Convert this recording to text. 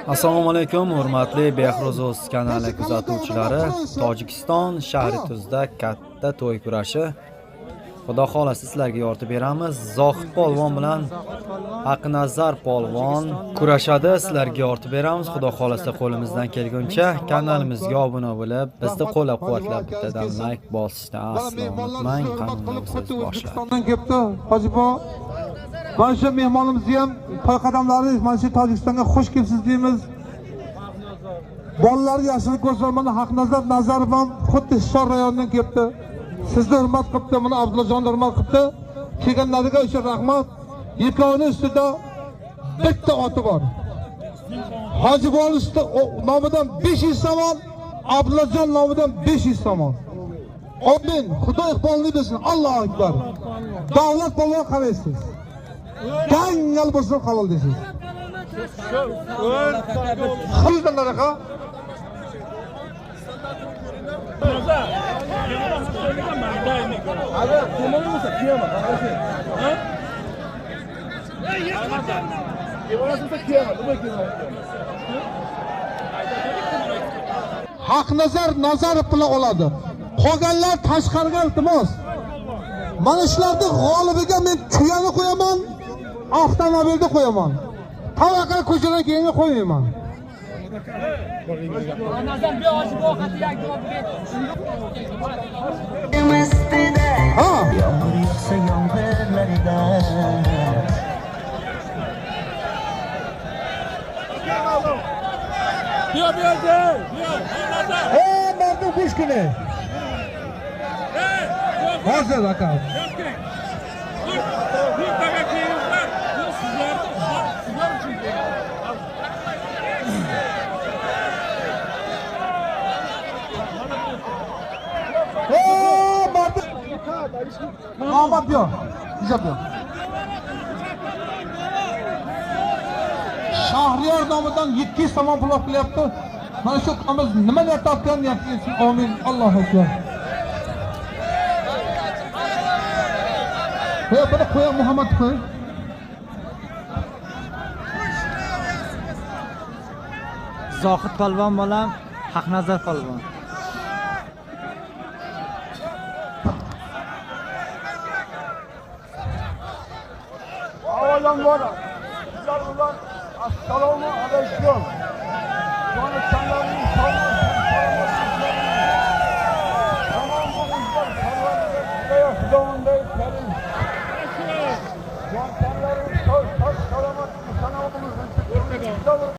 Assalomu alaykum, hurmatli Behruzuz kanali kuzatuvchilari. Tojikiston shahri Tuzda katta to'y kurashi. Xudo xolasa sizlarga yoritib beramiz. Zohid polvon bilan Haqnazar polvon kurashadi. Sizlarga yoritib beramiz. Xudo xolasa qo'limizdan kelguncha kanalimizga obuna bo'lib, bizni qo'llab-quvvatlab bittadan like bosishni aslo unutmang. Qanday boshlaymiz. Kepti, hojibo. Mana shu mehmonimizni ham to'y qadamlari mana shu Tojikistonga xush kelibsiz deymiz. Bolalar yaxshilik ko'rsa, mana Haqnazar Nazarov ham xuddi Hisor rayonidan kelibdi. Sizni hurmat qilibdi, mana Abdullajon hurmat qilibdi. Kelganlariga uchun rahmat. Ikkovini ustida bitta oti bor. Hojibon nomidan 500 somon, Abdullajon nomidan 500 somon. Amin. Xudo iqbolini bersin. Allohu akbar. Davlat polvon qaraysiz. Dangal bo'lsin halol deysiz. Xizdan daraqa. Haqnazar Nazarov bilan oladi. Qolganlar tashqariga iltimos. Mana shularni g'olibiga men tuyani qo'yaman, avtomobilni qo'yaman. Tavakkal ko'chadan keyinga qo'ymayman. Ha. Mardu Pushkine. Hazır bakalım. Mardu. Ahmet diyor. Güzel diyor. Shahriyar nomidan 200 somon pul qilyapti. Mana shu qamiz nima niyat topgan deyapti. Amin. Allohu akbar. Buni qo'ying Muhammad qo'y. Zohid polvon bilan Haqnazar polvon. Avvalambor assalomu alaykum. Tamam,